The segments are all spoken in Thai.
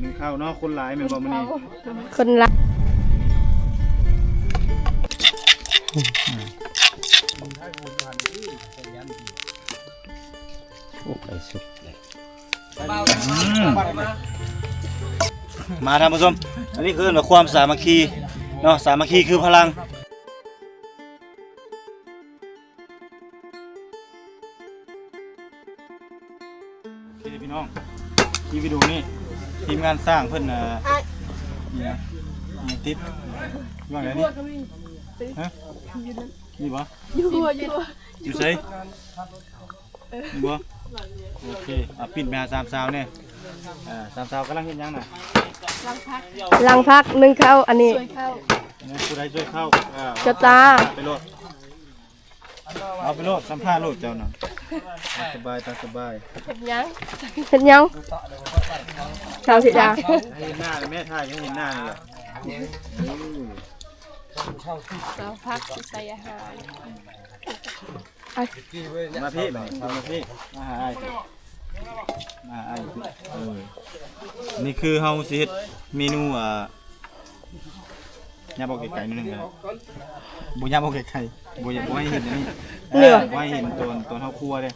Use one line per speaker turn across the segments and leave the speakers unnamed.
หนึ่งข้าวเนาะคนหลายแม่นบ่มื้อนี้
คนละ
โอ้ไอ้สุกมาท่านผู้ชมอันนี้คือความสามัคคีเนาะสามัคคีคือพลังโอเคพี่น้องที่วิดีโอนี้ทีมงานสร้างเพิ่นนี่นะมีติดว่าไงนี่ฮะนี่บ่อยู่ไสนี่บ่โอเคปิ่นไปหาสามสาวเนี่ยสามสาวกำลังเฮ็ดหยังน่ะ
ลังพักนึ่งข้าวอันนี้
ผู้ใดช่วยเข้า
เจ้าตา
ไปโลดเอาไปโลดสัมภาษณ์โลดเจ้าน่ะสบายตาสบาย
เห็นยังชาวสิดา
ให้เห็นหน้าเลยแม่ถ่ายให้เห็นหน้าเลย
เราพักใส่อาหาร
มาพี่มาพี่มาหาไอ้นี่คือเฮาสิเฮ็ดเมนูยำอกไก่นิดนึงเลยบุญยำอกไก่บุญให้เห็นนี่บุญให้เห็นตัวเฮาครัวเลย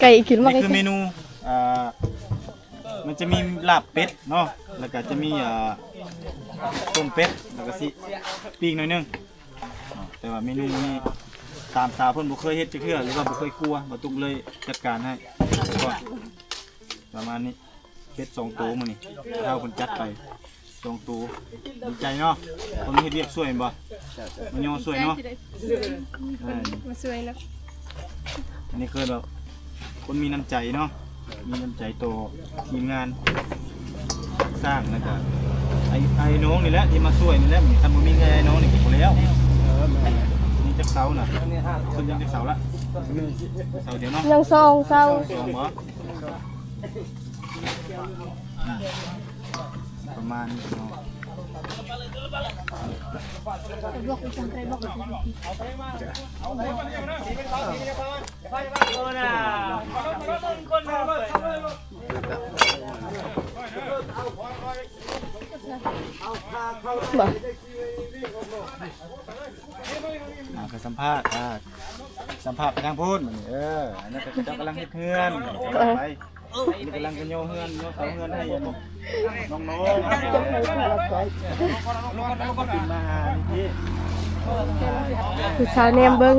ไก่กินมาก
นี่คือเมนูมันจะมีลาบเป็ดเนาะแล้วก็จะมีต้มเป็ดแล้วก็สิปิ้งหน่อยนึงแต่ว่าเมนูนี้ตามสาวเพิ่นบ่เคยเฮ็ดจักเทื่อหรือว่าบ่เคยกลัวบ่ตุกเลยจัดการให้ก่อนประมาณนี้เป็ด2ตัวมื้อนี้เฮาเพิ่นจัดไป2ตัวดีใจเนาะคนเฮ็ดเวียกสวยบ่มันย่อสวยเนาะ
มาสวยเนาะ
อันนี้คือแบบคนมีน้ำใจเนาะมีน้ำใจโตทีมงานสร้างแล้วก็ไอ้น้องนี่แหละที่มาช่วยนี่แหละทำบ่มีไงไอ้น้องนี่กินบ่แล้วนี่จักเสาน่ะขึ้นยังจักเสาละเสาเดียวเนาะ
ยัง2เสา
บ่ประมาณนี้เนาะไปสัมภาษณ์ไปทางพูดอันนั้นก็เจ้ากำลังเฮ็ดเฮือนไปนี่กำลังจะโยเฮือนโยเสาเฮือนให้น้องมาหาพี่
ผู้สาวเนมเบิ้ง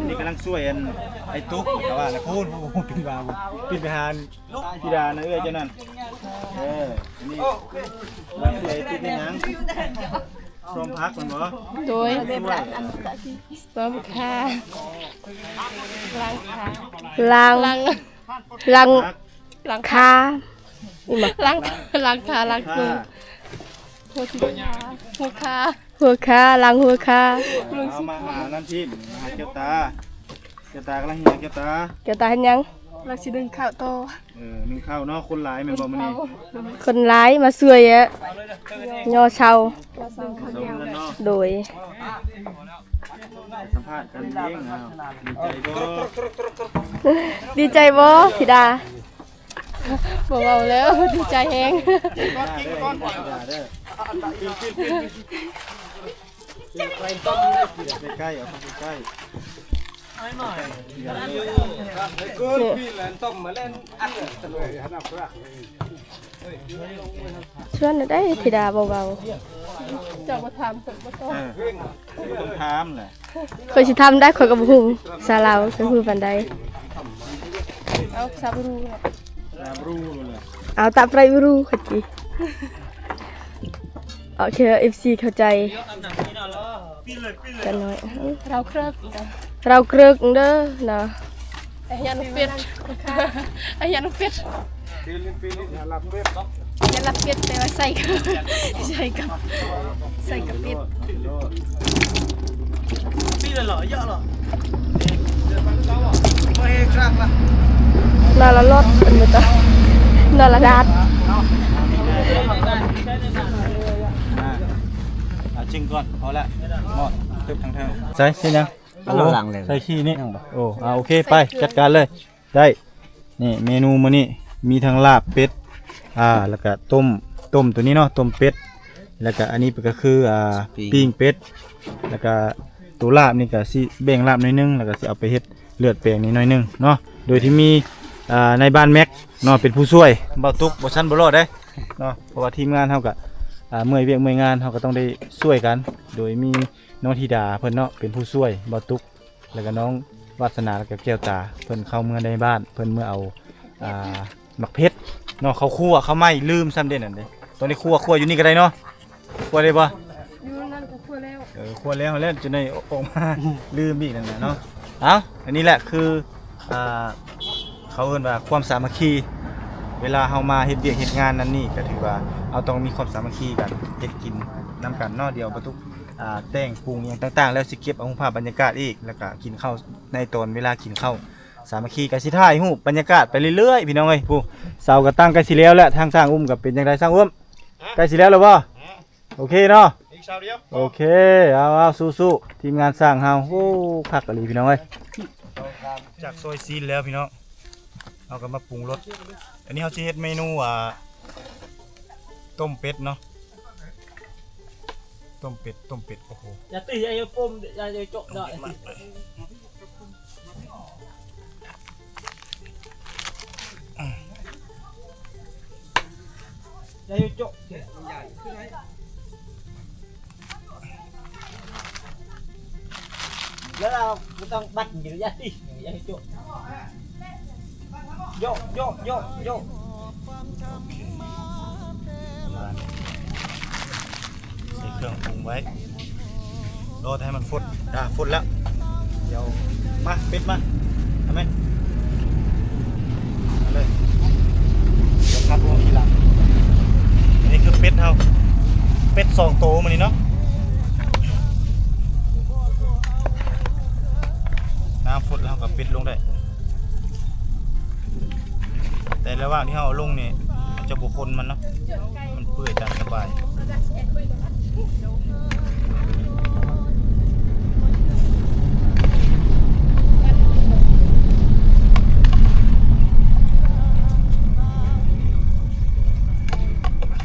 นี่กำลังช่วยไอ้ตุ๊กแต่ว่าพูดปิ่นบาปิ่นไปหาพี่ดานะเจ้านั่นนี่มาช่วยติ๊กนี่ยังพร้อมพักมันบ่
โดยต้มขาล้างขานี่มาล้างขาล้างมือหัวขาล้างหัวขา
เอามาหานั่นพี่หาแก้วตากำลังเหี่ยแก้วตา
เห็นยังเราสิดึงข้าวโต
นึ่งข้าวเนาะคนหลายแม่นบ่มื้อนี้
คนร้ายมาช่วยย่อเชาโดย
สัมภาษณ์กันเอง
ดีใจบ่ธิดาบ่เว้าแล้วดีใจแฮง
ใกล้เอาใกล้
ชวนได้ธิดาเบาๆเจ้ามาถามผมบ่
ต้องถามแหละ
เคยสิทำได้ข่อยก็บ่ฮู้ซาลาวคือฮู้ปานใดเอาซาบรู
เลย
เอาตะไบรูขจิโอเค FC เข้าใจกันหน่อยเราเครึกเด้อนะไอ้ยันเป็ดยันเป็ดแต่ว่าใส่กับเป็ดปีละหล่อเยอะหรอไม่ครับล่ะน่าละรถอันนี้ตาน่าละดาด
จึงก่อนพอละหมดตึบทางเทิงใส่ใช่ยังใส่ขี้นี่โอ้โอเคไปจัดการเลยได้นี่เมนูมื้อนี้มีทั้งลาบเป็ดแล้วก็ต้ม ต้มตัวนี้เนาะต้มเป็ดแล้วก็อันนี้ก็คือปิ้งเป็ดแล้วก็ตัวลาบนี่ก็สิแบ่งลาบหน่อยนึงแล้วก็สิเอาไปเฮ็ดเลือดแปลงนี่หน่อยนึงเนาะโดยที่มีในบ้านแม็กเนาะเป็นผู้ช่วยบ่ตุกบ่ชั้นบ่รอดเด้เนาะเพราะว่าทีมงานเฮาก็เมื่อยเวียกเมื่อยงานเฮาก็ต้องได้ช่วยกันโดยมีน้องธิดาเพิ่นเนาะเป็นผู้ช่วยบ่ตุกแล้วก็น้องวาสนาแล้วก็แก้วตาเพิ่นเข้าเมื่อในบ้านเพิ่นเมื่อเอาหมักเพชรเนาะเขาคั่วเขาไหม้ลืมซ้ำเด่นนั่นเด้ตอนนี้คั่วอยู่นี่ก็ได้เนาะคั่วได้บ่
อยู่นั่นก็คั่วแล้ว
คั่วแล้วจนได้ออกมา ลืมอีกนั่นน่ะเนาะเอ้าอันนี้แหละคือเขาเอิ้นว่าความสามัคคีเวลาเฮามาเฮ็ดเวียกเฮ็ดงานนั่นนี่ก็ถือว่าเอาต้องมีความสามัคคีกันเฮ็ดกินนำกันเนาะเดียวประตุกแต่งปรุงอย่างต่างๆแล้วสิเก็บเอาภาพบรรยากาศอีกแล้วก็กินข้าวในตอนเวลากินข้าวสามัคคีกันสิถ่ายรูปบรรยากาศไปเรื่อยๆพี่น้องเอ้ยผู้เสาก็ตั้งใกล้สิแล้วแหละทางสร้างอุ้มก็เป็นจังไดสร้างอุ้มใกล้สิแล้วหรือบ่โอเคเนาะอีกเสาเดียวโอเคเอาสู้ๆทีมงานสร้างเฮาโอ้คักอะลีพี่น้องเอ้ยจากซอยซีนแล้วพี่น้องเอาก็มาปรุงรสอันนี้เฮาสิเฮ็ดเมนูต้มเป็ดเนาะต้มเป็ดโอ้โห
อย่าตีอย่าปมอย่าโจกดอกอย่าโจกแล้วเราไม่ต้องบัดอยู่อย่าตีอย่าโจกโยกใ
ส่เครื่องปรุงไว้รอให้มันฟดฟดแล้วเดี๋ยวมาเป็ดมาทำไหมมาเลยเดี๋ยวคัดลงทีหลังอันนี้คือเป็ดเฮาเป็ด2โตมันนี่เนาะน้ำฟดแล้วก็เป็ดลงได้แต่ระหว่างที่เฮาเอาลงนี่มันจะบุคนมันเนาะมันเปื่อยตามสบาย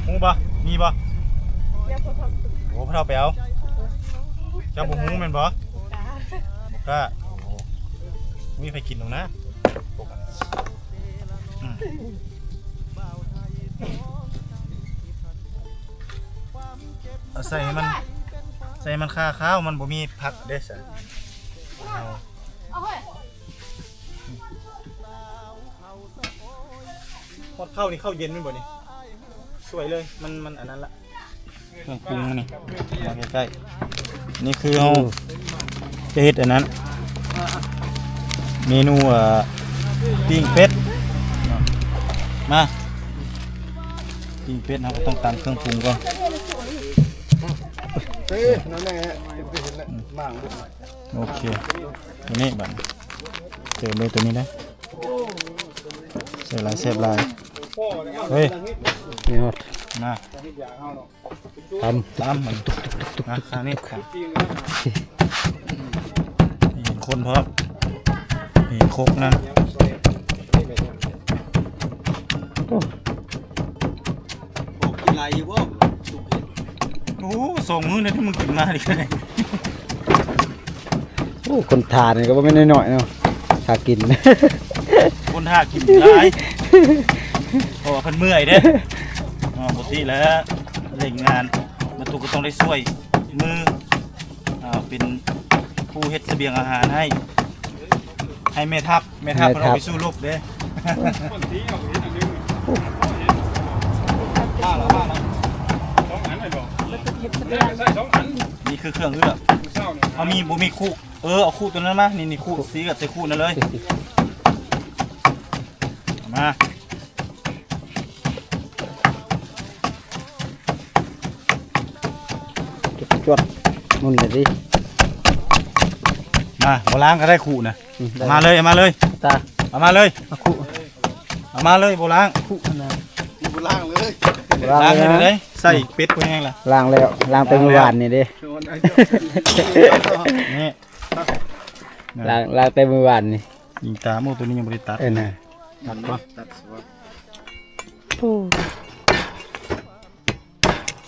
หูบ่มีบ่โอ้พระเท่าไปเอาเจ้าบุหูแม่นบ่ก็มีไปกินตรงนะใส่มันค่าข้าวมันบ่มีผักเด้อทอดข้าวนี่ข้าวเย็นมั้ยบ่นี่สวยเลยมันอันนั้นละเครื่องปรุงนี่มาใกล้ๆนี่คือเฮาจะเฮ็ดอันนั้นเมนูปิ้งเป็ดมาปิ้งเป็ดเราก็ต้องตามเครื่องปรุงก่อนโอเคตัวนี้บัดเจอเลยตัวนี้นะเสียลายเสียบลายเฮ้ยนี่ฮะมาตามมันตุกนะข้างนี้เห็นคนเพราะเห็นโคกนั่นกินอะไรอยู่บ่โอ้ส่งมือเลยที่มึงกินมาดิเลย
โอ้คนทานนี่ก็ไม่น้อยๆเนาะถ้ากิน
คนท่ากินได้เพราะว่าเพิ่นเมื่อยเด้ปกติแล้วเล่นงานมาตุกก็ต้องได้ช่วยมือเป็นผู้เฮ็ดเสบียงอาหารให้แม่ทัพเพิ่นเอาไปสู้รบเด้บ้าแล้วนี่คือเครื่องเอื้อเอามีบ่มีคู่เอาคู่ตัวนั้นมานี่คู่สีกับใส่คู่นั่นเลยมา
จวดนุ่นเลยดิ
มาบ่ล้างก็ได้คู่นะมาเลย
ตา
เอามาเลย
คู่
เอามาเลยบ่ล้าง
คู่นะ
บ่ล้างเลยล้างเลยใส่เป็ดพวกนี้ล่ะ
ล้างแล้วล้างไปเมื่อวานนี่ดิ
นี่
ล้างไปเมื่อวานนี่
ยิงตาโมตัวนี้ยังบ่ได้ตัด
นะ
ตัดบ่ตัด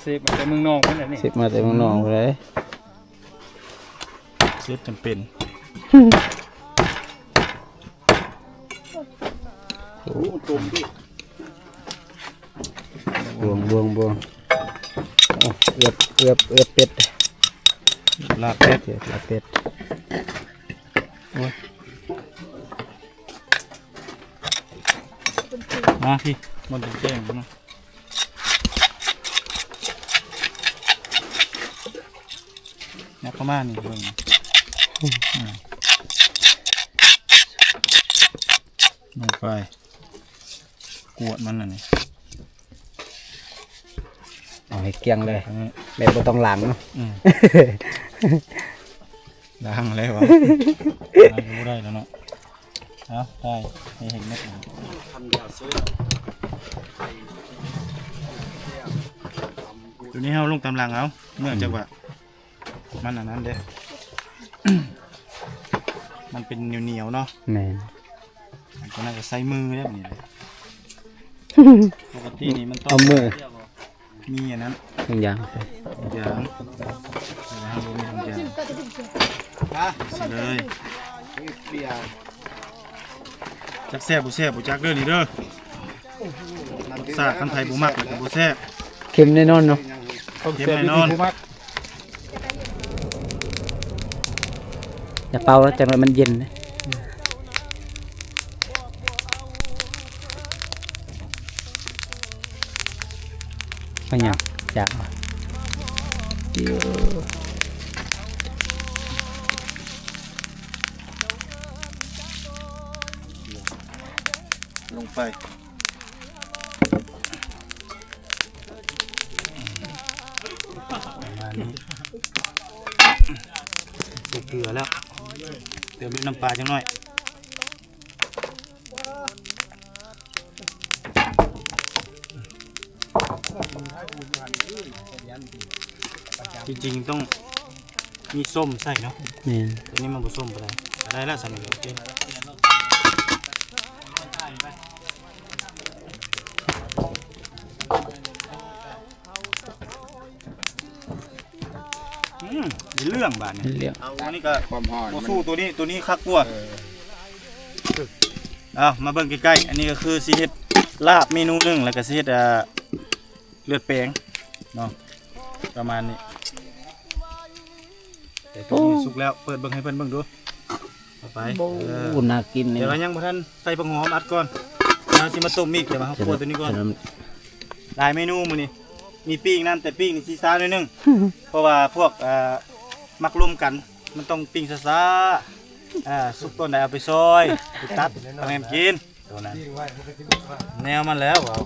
เซฟมาแต่เมืองนอกนั่นแหละนี่
เสพมาแต่เมืองนอกเลย
เซฟจำเป็น
ตุ่มดิ
บวงโอ้เอือบเป็ด
ลาบเป็ด
ลาบเป็ด
มาพี่มันจะแจ้งนะนักเข้ามานี่เบิ่งลงไปกวดมันน่ะนี่
เอาให้เกลี้ยงเลย
อันนี้
แบบบ่ต้องล้างเนาะ
ล้างแล้ววะล้างก็ได้แล้วเนาะเอาได้ให้เห็นเม็ดหนึ่งตัวนี้เราลงตำลังเอาเนื่องจากว่ามันอันนั้นเด้ มันเป็นเหนียวๆเนาะ
แม่น
มันก็น่าจะใส่มือได้แบบนี้เลยปกตินี่มันต้อง
เอามือ
มีอันนั้น
ทุกอย่างใส่
อย่างแล้วรวมทุกอย่างใส่เลยจักแซ่บบุแซ่บบุจักเด้อนี่เด้อซากคันไทยบุมักแล้วก็บุแซ่บ
เค็มแน่นอนเนาะ
ต้อง
เค็ม
เซฟ
แน่
ดี
นอน
ๆผู้มัก
อย่าเป่าแล้วจังเลยมันเย็นนะไม่หยังอยาก
ลงไปประมาณนี้ใส่เกลือแล้วเติมด้วยน้ำปลาจังหน่อยจริงๆต้องมีส้มใส่เนาะ
นี่
ตัวนี้มันผสมไปเลยได้แล้วสำเร็จโอเคมีเรื่องบาดเนี่ย
เรียก
เอาอันนี้ก็
ความหอน
โมสู้ตัวนี้คักกว่าเอามาเบิ่งใกล้ๆอันนี้ก็คือซีเฮ็ดลาบเมนูหนึ่งแล้วก็ซีเฮ็ดเลือดแปลงเนาะประมาณนี้แต่ตัวนี้สุกแล้วเปิดเบิ่งให้เพิ่นเบิ่งดูเอาไป
โอ้น่ากินเลย
เดี๋ยวเรายังบ่ทันใส่ผักหอมอัดก่อนเราสิมาต้มอีกเดี๋ยวมาเอาคั่วตัวนี้ก่อนหลายเมนูมื้อนี้มีปิ้งนั่นแต่ปิ้งนี่สิซ่าหน่อยนึง เพราะว่าพวกมักรวมกันมันต้องปิ้งซ่าๆสุกต้นได้เอาไปซอยไปตัดเอาแหมกินตัวนั้นแนวมันแล้วว้าว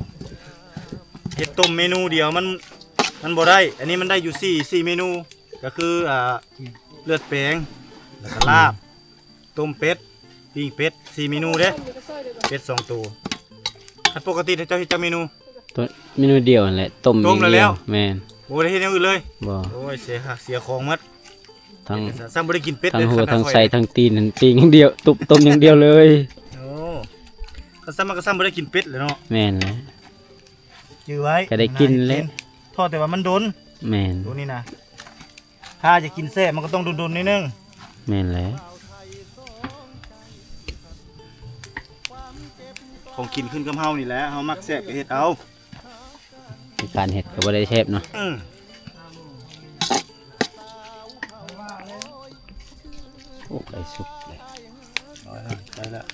เฮ็ดต้มเมนูเดียวมันบ่ได้อันนี้มันได้อยู่4เมนูก็คือเลือดแปลงแล้วก็ลาบต้มเป็ดปิ้งเป็ด4เมนูเด้เป็ด2ตัวอันปกติเจ้าเฮ็ดจักเมนู
ตัวเมนูเดียวนั่นแหละต้ม
ต้มแล้วแล้ว
แม่น
บ่ได้เฮ็ดอย่างอื่นเลย
บ่
โอ้ยเสียของหมด
ทั้ง
ซ้ำบ่ได้กินเป็ด
ทั้
เล
ง
ย
หัว
ขนาด
ทั้ง
ข่อย
ใส่ทั้งตีนทั้งปิ้งอย่างเดียวตุบต้มอย่างเดียวเลย
โอ้ก็ซ้ำมันก็ซ้ำบ่ได้กินเป็ดเลยเนาะ
แม่นเลย
จื้อไว้
ก็ได้กินแล้ว
ทอดแต่ว่ามันโดน
แม่น
ดูนี่นะถ้าจะกินแซ่บมันก็ต้องโดนๆนิดนึง
แม่นแล้ว
ของกินขึ้นกับเฮานี่แหละเฮามักแซ่บก็เฮ็ดเอา
การเห็ดก็บ่ได้เชฟเนาะ
อือ
โอ้ได้สุกเลย
ไปแล้ว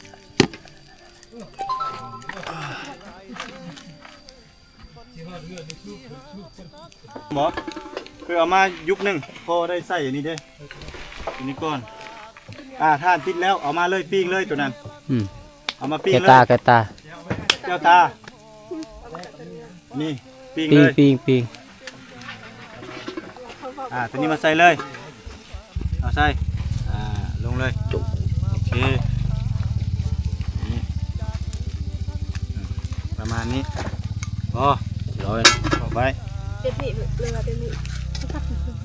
หมอคือเอามายุบหนึงพอได้ใส่อันนี้เด้อันนี้ก่อนท่านติดแล้วเอามาเลยปิ้งเลยตัวนั้น
อืม
เอามาปิ้ง
แก
เลย
ตาแกตา
แก้วตานี่ปิ้ง
ปิ้
เล
ง
ย
ปิ้งปิ้ง
ตัวนี้มาใส่เลยเอาใส่ลงเลยจุโอเคนี่ประมาณนี้พอร้อยออกไป
เต็มที่เลยว่าเต็มที่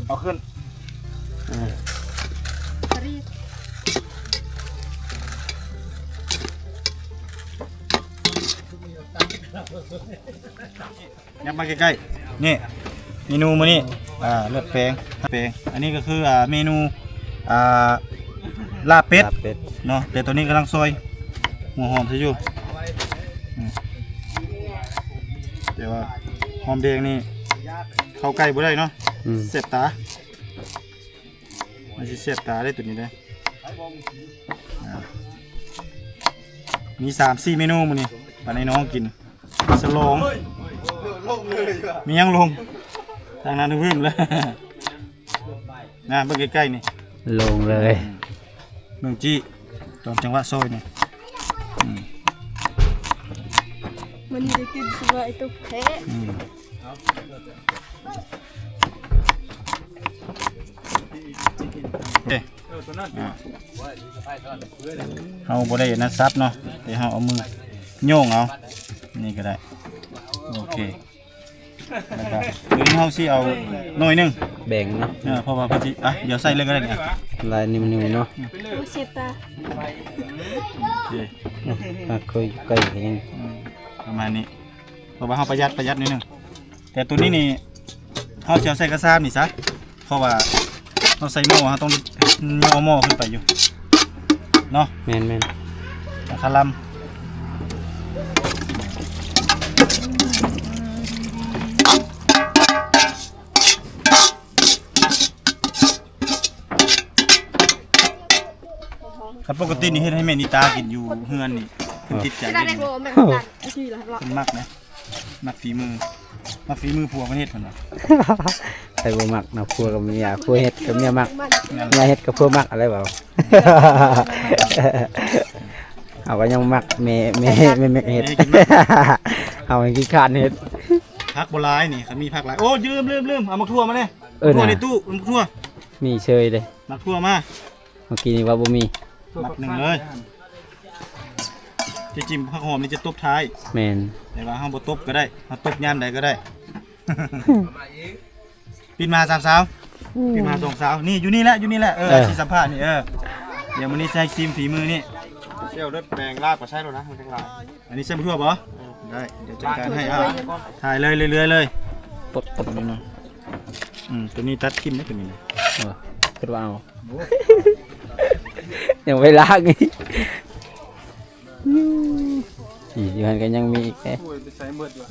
เอาขึ้น
รีบ
ยับมาใกล้ๆนี่ เมนูมื้อนี้เลือดแปลงอันนี้ก็คือเมนูลาบเป็ด
ลาบเป็ด
เนาะแต่ตัวนี้กำลังซอยหัวหอมซะอยู่เดี๋ยวว่าหอมแดงนี่เข้าใกล้บ่ได้เนาะ เสียบตามันจะเสียบตาได้ตัวนี้ได้มี3-4 เมนูมื้อนี้ปานให้น้องกินสลองมียังลงทางนั้นพึ่มเลยนะเบิ่งใกล้ๆนี่
ลงเลย
เบิ่งจี้ตอนจังหวะซอยนี่
มันได้กินสบายตุ๊กแท้
เอาบ่ได้นะซับเนาะแต่เฮาเอามือโยงเอานี่ก็ได้โอเคนะครับเดี๋ยวนี้เฮาสิเอาหน่อยหนึง
แบ่งเนาะ
เพราะว่าเพิ่นสิเดี๋ยวใส่เลยก็ได้เนี่ย
ลายนิ่มๆเนาะ
เสียบตา
โอเค
คุยใกล้กันยัง
ประมาณนี้เพราะว่าเฮาประหยัดนิดนึงแต่ตัวนี้นี่เฮาสิเอาใส่กระซามนี่ซะเพราะว่าเฮาใส่หม้อเฮาต้องย่อหม้อขึ้นไปอยู่เนาะ
แม่น
คาลัมครับปกตินี่เฮ็ดให้แม่นิตากินอยู่เฮือนนี่เพิ่นติดใจ
ได้
เด้
โบ
นี่
แม่กันอาชีพละ
เพิ่นมักนะมักฝีมือผัวเพิ่นเฮ็ดเพิ่นว่า
ใส่บ่มักนะครัวกับเมียครัวเฮ็ดกับเมียมักเมียเฮ็ดกับครัวมักอะไรเปล่า เอาก็ยังมักแม่เฮ็ดเอาให้ขี้คร้านเฮ็ด
ผักบ่หลายนี่เขามีผักหลายโอ้ลืมเอามักทั่วมาเด้
น่ะ
ทั่วในตู้มักทั่ว
มีเชยเลย
มักทั่วมา
เมื่อกี้นี่ว่าบ่มี
มักหนึ่งเลยจะจิ้มผักหอมนี่จะตบท้าย
แม่น
แต่ว่าเฮาบ่ตบก็ได้เฮาตบยามใดก็ได้ ปีนมา3สาวปีนมา2สาวนี่อยู่นี่แหละสิสัมภาษณ์นี่เดี๋ยวมื้อนี้ใส่ซิมฝีมือนี่
เชี่ยวรถแปลงลาบก็ใช่แล้วนะมันทั้งหลาย
อันนี้ใส่บ่ทั่วบ่ได้เดี๋ยวจัดการให้ถ่ายเลยเรื่อยๆเลย
ปด
นี่เนาะตัวนี้ตัดทิ่มได้ตัวนี้นะ
คิดว่าเอายังไปล้างอีกอยู่หันกันยังมีอีกแหม
ช่วยไปใส่เบิดอยู่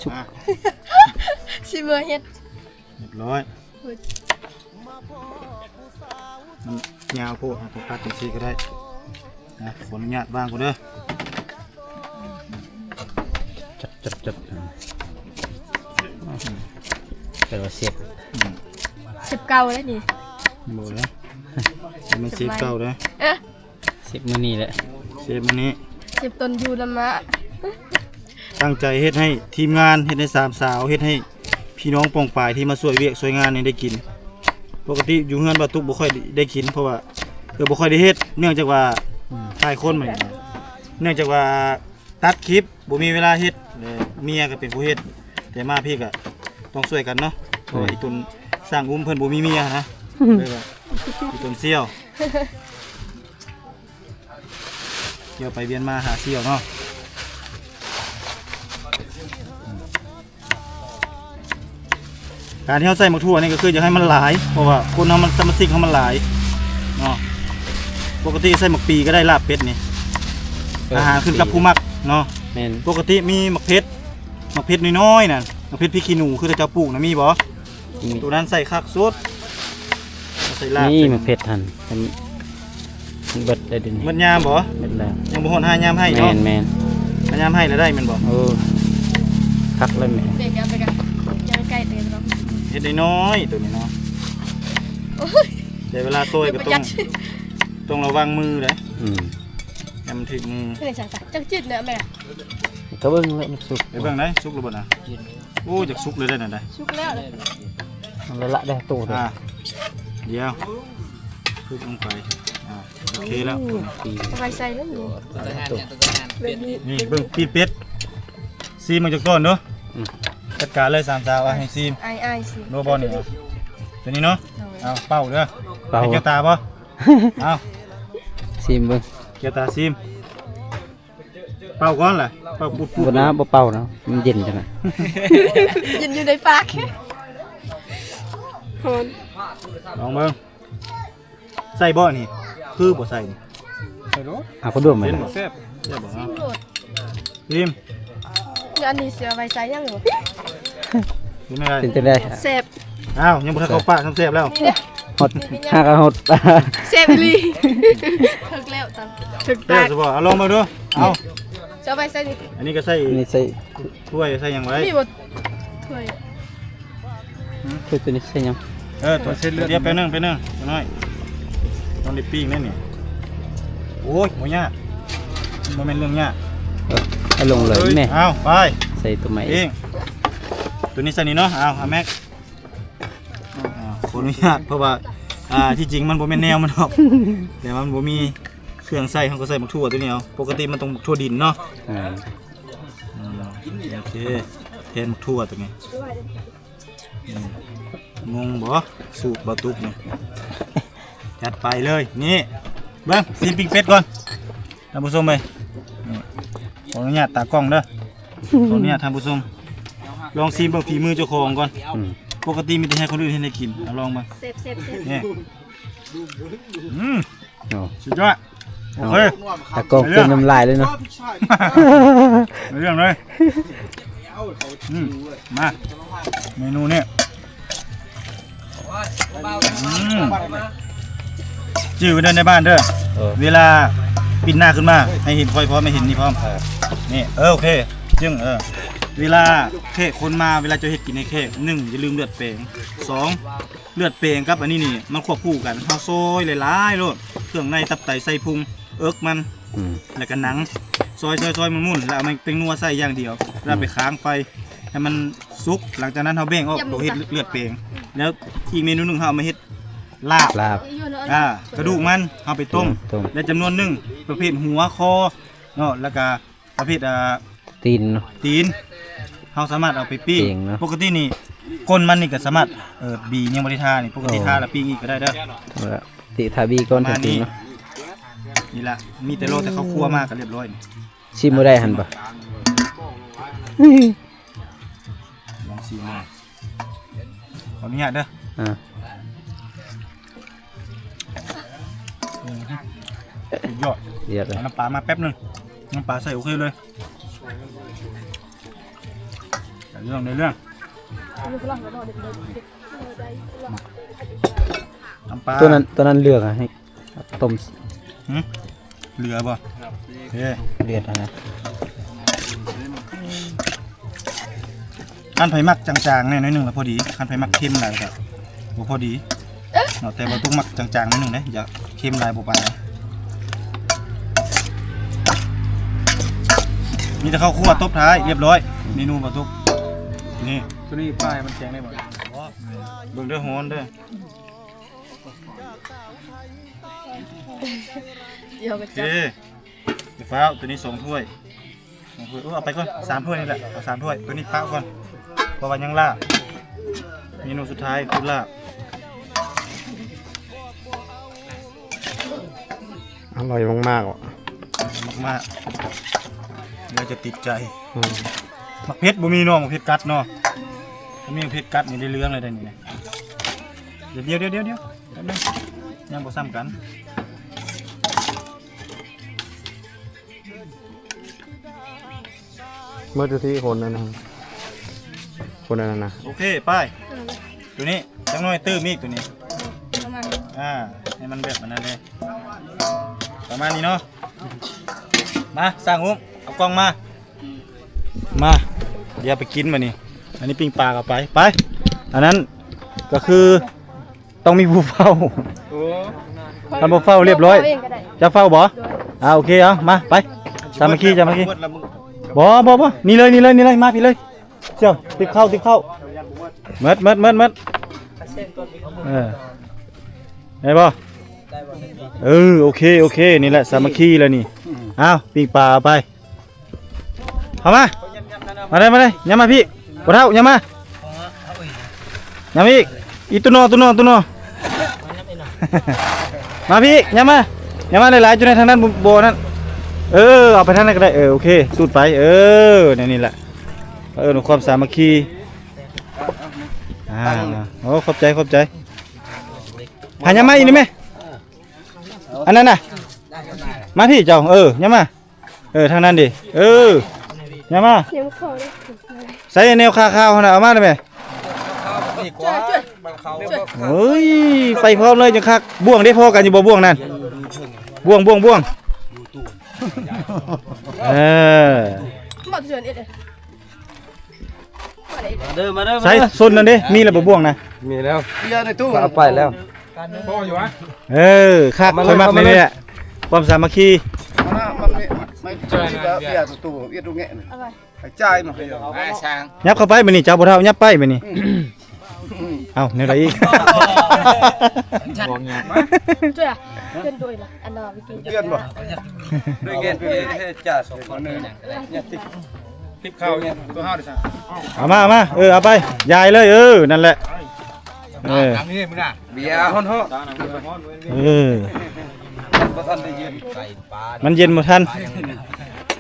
ชุบ
ชิเบอร์เฮ็ด
เรียบร้อยมันยาวโพดผมตัดจังซี่ก็ได้นะขออนุญาตวางก่อนเด้อ
จับแต่ว่าเสียบ
เสียบเก่าแล้วนี่
บ่แล้วมันเซฟเก่าเด้อ
เสียบมื้อนี้แหละ
เซฟมื้อนี้
เสียบต้นยูละมะ
ตั้งใจเฮ็ดให้ทีมงานเฮ็ดให้3สาวเฮ็ดให้พี่น้องปองปายที่มาช่วยเวียกช่วยงานนี่ได้กินปกติอยู่เฮือนบ่ตุกบ่ค่อยได้กินเพราะว่าบ่ค่อยได้เฮ็ดเนื่องจากว่าหลายคนมันเนื่องจากว่าตัดคลิปบ่มีเวลาเฮ็ดเมียก็เป็นผู้เฮ็ดแต่มาพี่ก็ต้องช่วยกันเนาะเพราะว่าอีตุนสร้างอุ้มเพิ่นบ่มีเมียนะเลยว่าอีตุนเสี่ยวเที่ยวไปเวียนมาหาเสี่ยวเนาะการที่เขาใส่หมกทั่วนี่ก็คือจะให้มันหลายเพราะว่าคนเขามันสมาชิกเขามันหลายเนาะปกติใส่หมกปีก็ได้ลาบเป็ดนี่อาหารขึ้นกับผู้มักเนาะ
แม่น
ปกติมีหมกเพชรน้อยๆน่ะหมกเพชรพริกขี้หนูคือเจ้าปลูกนะมีบ่ตัวนั้นใส่คักสุดใส่ลาบ
นี่มันเผ็ดหั่นมันเบิดได้ดิ
เบิดยามบ่
เบิดแล้ว
ยังบ่ฮอดหายามให้
แม่
เนาะ
น
หายามให้แล้วได้แม่นบ่
โอ้คักเลยแม่
เด็กยังไปกันยังใกล้เต็มแล้ว
เฮ็ดน้อยๆตัวนี้เนาะแต่เวลาซอยก็ต้องระวังมือเด้ ยำถึงมือ
ไม่ได้สั่งจังจืดเนื้อแม่
ก็เบิ่งแล้วมันสุก
ไปเบิ่งได้สุกหรือบ่นะโอ้จากสุกเลยได้น่ะได้
ชุกแล้วเลย
มันละได้ตู้เลย
เดี๋ยวคลุกลงไปโอเคแล้ว
ปี
สบายใจแล้วนี่
ตู้
แบบนี้
นี่เบิ่งปีเป็ดซีมมาจากต้นเนาะจัดการเลย3สาวให้ซีม
ไอสิ
โนบอลนี่ตัวนี้เนาะเอาเป้าเด้อ
เปล่า
ให้เกี่ยวตาบ่เอา
ซิมเบิ่ง
เกี่ยวตาซีม เป่าก่อนแหละเป่าปุ๊บ
บ่นะบ่เป่านะมันเย็นจังนะ
ยินอยู่ในปากฮอน
ลองเบิ่งใส่บ่นี่คือบ่ใส่นี่
เอาก็ด้วมมา
เป็นบ่แซ่บ
ใช่บ่
ซิ
ฮะ
มโหลด
พิม
เดี๋ยวอันนี้เสียไว้ใส่ยังอยู่
นี่ไม่ได้
เป็นจังได๋
เสพ
อ้าวยังบ่ทันเข้าปากทำแซ่บแล้ว
ฮอดหากะฮอด
เสพอีหลีถึกแล้วตามถึก
เด้
ปา
อก สิบ่เอาลองมาดูเอา
จะเอาไปใส่นี่
อันนี้ก็ใส่
นี่ใส่
ถ้วยใส่หยังไว้
มีบ่ถ้วย
คือตัวนี้ใส่หยัง
ตัวเส้นเลือดเดี๋ยวไปนึงน้อยต้องได้ปิ้งแน่นี่โอ้ยบ่ยากบ่แม่นเรื่องยาก
เอาลงเลยแม่
เอาไป
ใส่ตัวใหม่
เองตัวนี้ใส่นี่เนาะเอาแม็กขออนุญาตเพราะว่าที่จริงมันบ่แม่นแนวมันหรอก แต่มันบ่มีเครื่องใส่เขาก็ใส่หมักถั่วตัวนี้เอาปกติมันต้องหมักถั่วดินเนาะ
อ่า
โอเคแทนหมักถั่วตัวนี้งงบ่สูตรบ่ตุกนี่จัดไปเลยนี่เบิ่งซีปิ้งเป็ดก่อนท่านผู้ชมเอ้ยนี่ขออนุญาตตากล้องเด้อขออนุญาตท่านผู้ชมลองซีเบิ่งฝีมือเจ้าของก่อน
อืม
ปกติมีแต่ให้คนอื่นให้ได้กินเอาลองมา
เสพ
นี่
โอ้
สุดยอดโอเค
ตะกล้องเป็นน้ำลายเลยเนาะ
เรื่องเลยมาเมนูนี้จื้อไว้เดินในบ้านเด้อเวลาปิดหน้าขึ้นมาให้เห็นพร้อมไม่เห็นนี่พร้อมนี่โอเคจึงเวลาเค้กคนมาเวลาจะเฮ็ดกินในเค้ก1อย่าลืมเลือดเปลง2เลือดเปลงกับอันนี้นี่มันควบคู่กันเฮาซอยหลายๆโลดเครื่องในตับไตไส้พุงเอิกมัน
อืม
แล้วก็หนังซอยมุ่นๆแล้วเอามันเป็นนัวใส่อย่างเดียวแล้วไปค้างไฟให้มันสุกหลังจากนั้นเฮาเบ่งออกตัวเฮ็ดเลือดเปลงแล้วอีกเมนูหนึงเฮาเอามาเฮ็ดลาบ
ลาบ
อยู่เนาะ
กระดูกมันเอาไปต้ม
ต้ม
และจำนวนหนึ่งประเภทหัวคอเนาะแล้วก็ประเภท
ตีนเนาะ
ตีนเฮาสามารถเอาไปปิ้ง
ปิ้งเนาะ
ปกตินี่ก้นมันนี่ก็สามารถบียังบ่ได้ทานี่ปกติทาแล้วปิ้งอีกก็ได้เด้อ
เอาละติทาบีก่อน
มา
ถึงตี
นี่
นเนาะ
นี่ล่ะมีแต่โลแต่เขาคั่วมากก็เรียบร้อยนี่
ชิมบ่ได้หั่นบ่
ลองชิมมาขออนุญาตเด้อ
อ่า
สุดยอด
เดี๋ยวเลย
เอาน้ำปลามาแป๊บหนึงน้ำปลาใส่โอเคเลยในเรื่องน้ำปลา
ตัวนั้นเลือกอะให้ต้ม
เหลือบ่โอเค
เดือดอะนะ
ขั้นไผ่มักจางๆแน่น้อยหนึงแล้วพอดีขั้นไผ่มักเข้มหลายก็บ่พอดีเนาะแต่ว่าต้องมักจางๆนิดหนึงเด้อย่าเข้มหลายบ่ปานใดมีแต่ข้าวคั่วตบท้ายเรียบร้อยเมนูบ่ตุกนี่
ตัวนี้ป้ายมันแข็งได้บ่
เบิ่งเด้อฮ้อนเด้อ
เดี๋ยวก็
โอเค
จะ
เดี๋ยวฟ้าตัวนี้2ถ้วยเอาไปก่อน3ถ้วยนี่แหละเอา3ถ้วยตัวนี้ฟ้าก่อนเพราะว่ายังลาบเมนูสุดท้ายคือลาบ
อร่อยมากๆอ่ะ
มากๆเดี๋ยวจะติดใจมักเพชรบ่มีเนาะมักเพชรกัดเนาะถ้ามีมักเพชรกัดนี่ได้เรื่องเลยได้นี่นะเดี๋ยวแป๊บนึงยังบ่ซ้ำกัน
เมื่อที่คนนั้นนะคนนั้นนะ
โอเคไปตัวนี้จังน้อยตื้มอีกตัวนี้
ประมาณ
ให้มันแบบนั้นเลยประมาณนี้เนาะมาสร้างหุ้มเอากล้องมาเดี๋ยวไปกินมานี่อันนี้ปิ้งปลากับไปอันนั้นก็คือต้องมีผู้เฝ้าทำผู้เฝ้าเรียบร้อยจะเฝ้าบ่โอเคเอามาไปสามัคคีบ่นี่เลยมาพี่เลยเจ้าติบเข้ามัดได้บ่โอเคนี่แหละสามัคคีแล้วนี่อ้าวปิ้งปลาไปเข้ามาเลยย้ำมาพี่บ่เท่าย้ำมาอีกอีตุนอมาพี่ย้ำมาหลายๆจุดในทางด้านโบนั่น เอาไปทางนั้นก็ได้โอเคสูดไปนี่แหละความสามัคคีโอ้ขอบใจหายังมาอีกนี่ไหมอันนั้นน่ะมาพี่เจ้ายังมาทางนั้นดิยังมา
เลี้ยงเขาได้
ใส่แนวข้าวๆน่ะเอามาได้ไหมเฮ้ยไปพร้อมเลยจังคักบ่วงได้พอกันอยู่บ่บ่วงนั่นบ่วง
หมดส่วนเอ็ดเลย
มาเด้อ
ใส่ส้นนั่นดิมีแล้วบ่บ่วงนะ
มีแล้ว
เบียร์ในตู้
เอาไปแล้ว
พ่ออยู่วะ
คักค่อยมักในนี่แหละความสามัคคี
มันไม่เจอเบียร์ตู้เบียร์ตู้แง่จ่ายมาให้เราช้าง
ยับเข้าไปบัดนี้เจ้าบ่เฒ่ายับไปบัดนี้เอ้าแนวใดอีก
ช่วยเพื่อนด้วยล่ะอันนั้นไปกิน
เบียร์บ่
ด้วยเงินให้จ่า2คนนึง
ติบข้าวตัวห้าดิฉัน
เอามาเอาไปยายเลยนั่นแหละ
น้ำนี่มึงน่ะ
เบียร์ฮ้อน
ๆ
บ่ทันได้ยืน
มันเย็นบ่ทัน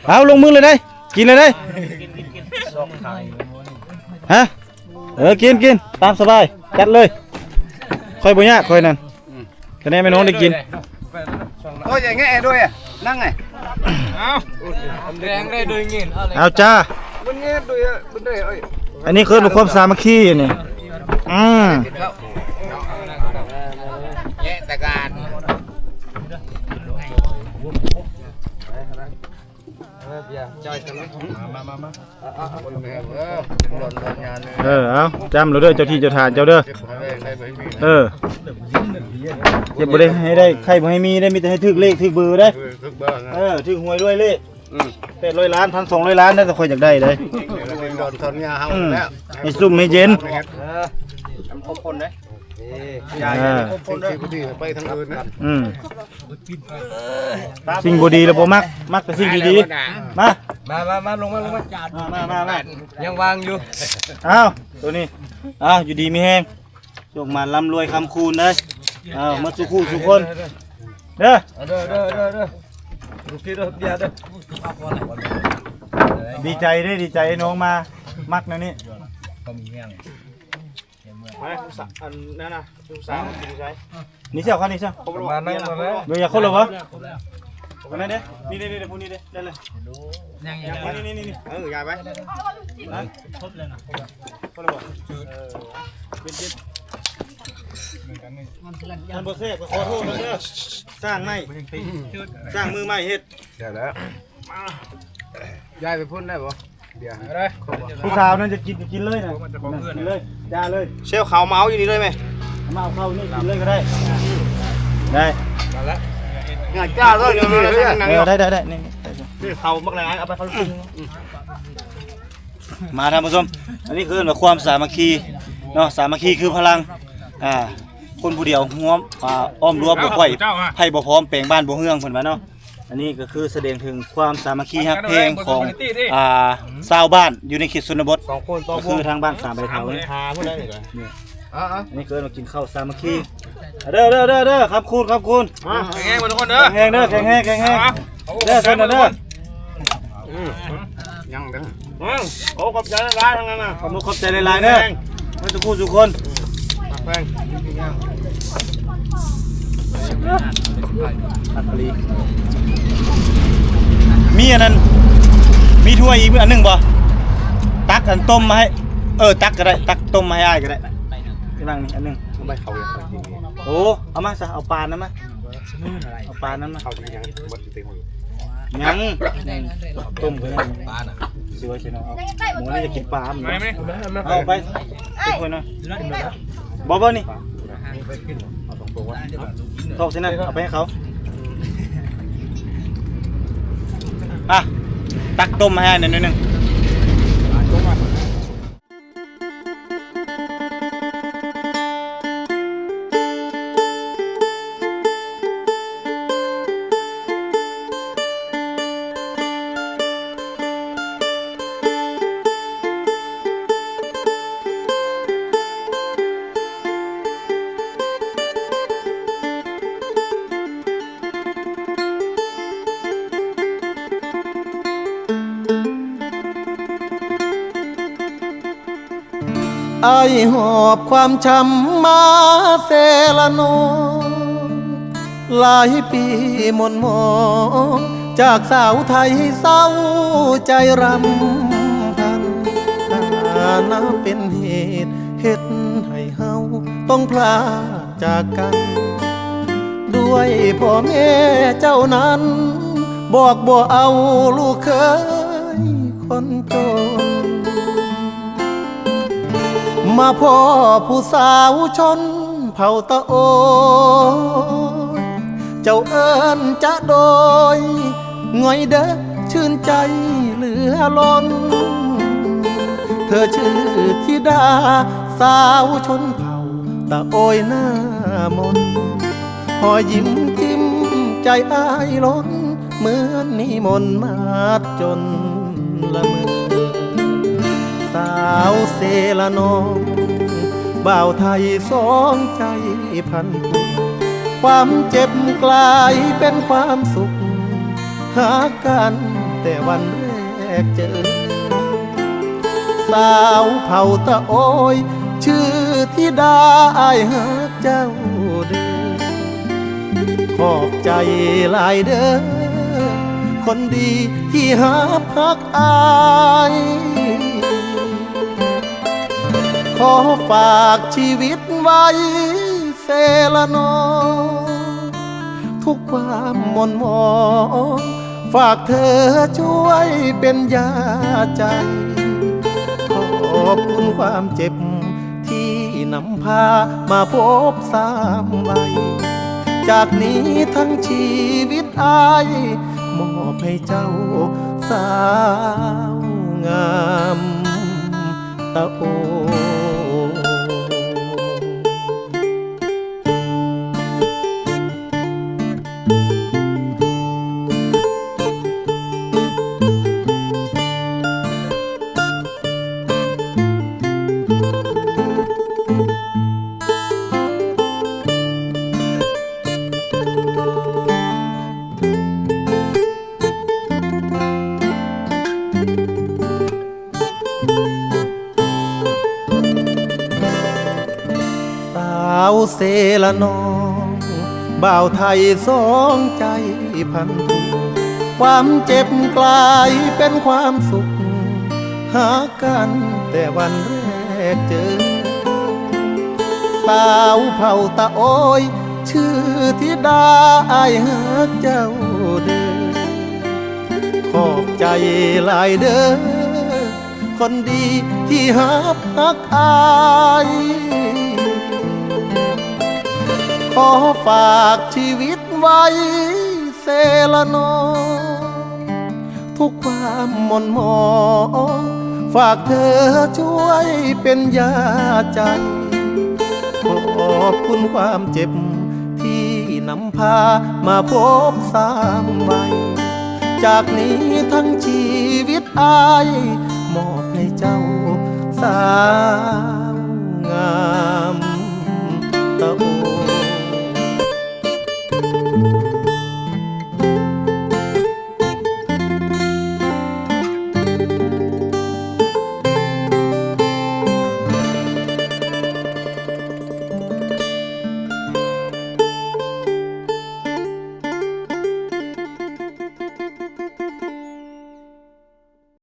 เอาลงมือเลยได้กินเลยได้ฮะกินตามสบายจัดเลยค่อยบ่ยากค่อยนั่นคะแนนแม่น้องได้กิน
โอ้ยอย่างเงี้ยด้วยนั่งไง
แรงได้ด้วยเงิน
เอาจ้า
มันเงี้ยด้วยมันด้วยเอ้ย
อันนี้คือความสามัคคีนี่
แย่แต่การ
เอาจำเราเด้อเจ้าที่เจ้าทานเจ้าเด้อเก็บบ่ได้ให้ได้ใครบ่ให้มีได้มีแต่ให้ถึกเลขถึกเบอร์ได้ถึกหวยรวยเลข800 ล้าน1,200 ล้านได้แต่ค่อยอยากได้เลยให้ซุ่มให้เย็น
ครบคนได้ครบคนได้ไปทางอื่นนะ
สิ่งบ่ดีแล้วบ่มักแต่สิ่งดีๆ
มาลงมา
มา
ยังวางอยู่
อ้าวตัวนี้อยู่ดีมีแฮงโชคมาร่ำรวยคำคูณเลยมาสุขุสุคนเด้อ
ลูกพี่เด้อเบียร์เด้อ
ดีใจน้องมามักนะนี่
อันนั้นนะลูกสาวกินใช้
นี่เสี่ยวครับนี่เสี่ยว
มานั่งมาแล้ว
เดี๋ยวอยากคนหรอวะคนนั้นเด้นี่พวกนี้เด้ได้เลยนี่ยายไปนะครบเลยนะคนละบ่เป็นท่านโบเซ่ขอโทษนะเด้อสร้างมือใหม่เฮ็ด
เดี๋ยวแล้วยายไปพ่นได้ปะเดี๋ยวได้
ผู้สาวนั่นจะกินเลยนะกินเลยยาเลย
เชลเขาเมาอยู่นี่เลยไหม
มาเอาเข้านี่กินเลยก็ได้
งานจ้าเลย
ได้
นี่เขาบักอะไรเอาไปเขาลุก
มาท่านผู้ชมอันนี้คือความสามัคคีเนาะสามัคคีคือพลังคนผู้เดียวหัวอ้อมรั้วบ่ค่อยไผบ่พร้อมแปลงบ้านบ่เฮืองเพิ่นว่าเนาะอันนี้ก็คือแสดงถึงความสามัคคีฮักเพลงของชาวบ้านอยู่ในเขตชนบทก็คือทางบ้านสามใบเถานี่อันนี้คือมากินข้าวสามัคคีเด้อครับคุณ
แข็งๆหมดทุกคนเด้อ
แข็งเด้อเด้อเด้อ
ยังเด้อโอ้ขอบใจหลายทั้งนั้นนะ
ขอบใจหลายๆเด้อมาทุกคน
แป้ง
มีอันนั้นมีถ้วยอีกอันนึงบ่ตักอันต้มมาให้ตักก็ได้ตักต้มมาให้อ้ายก็ได้ที่นั่งนี่อันนึง
ไม่เขาเลย
โอ้เอามาซะเอาปลานั้นมาเอาปลานั้นมา
เขาจริงยังหมดเต็มเลย
ยังต้มไปนั่นปลาน่ะสิว่าสิเนาะหมูนี่จะกินปลาเอาไปทุกคนนะบ่นี่ทอกสินะเอาไปให้เขาตักต้มมาให้หน่อยนึง
อายหอบความช้ำมาเซละนองหลายปีหม่นหมองจากสาวไทยเศร้าใจรำพันนับเป็นเหตุเฮ็ดให้เฮาต้องพลาดจากกัน ด้วยพ่อแม่เจ้านั้นบอกบ่เอาลูกเคยคนจนมาพ่อผู้สาวชนเผ่าตะโอยเจ้าเอิ้นจะโดยง่อยเด้อชื่นใจเหลือล้นเธอชื่อธิดาสาวชนเผ่าตะโอยหน้ามนหอยิ้มจิ้มใจอ้ายล้นเหมือนนิมนต์มาจนละเมอสาวเซละนองบ่าวไทยสองใจพันผูกความเจ็บกลายเป็นความสุขหากันแต่วันแรกเจอสาวเผ่าตะโอยชื่อธิดาอ้ายหาเจ้าเด้อขอบใจหลายเด้อคนดีที่หาพักอายขอฝากชีวิตไว้เซละนองทุกความหม่นหมองฝากเธอช่วยเป็นยาใจขอบคุณความเจ็บที่นำพามาพบสามใบจากนี้ทั้งชีวิตอายมอบให้เจ้าสาวงามตะโอเซละนองบ่าวไทยสองใจพันผูกความเจ็บกลายเป็นความสุขหากันแต่วันแรกเจอสาวเผ่าตะโอยชื่อธิดาอ้ายหาเจ้าเด้อขอบใจหลายเด้อคนดีที่หาพักอายขอฝากชีวิตไว้เซละนองทุกความหม่นหมองฝากเธอช่วยเป็นยาใจขอบคุณความเจ็บที่นำพามาพบสามใบจากนี้ทั้งชีวิตอาย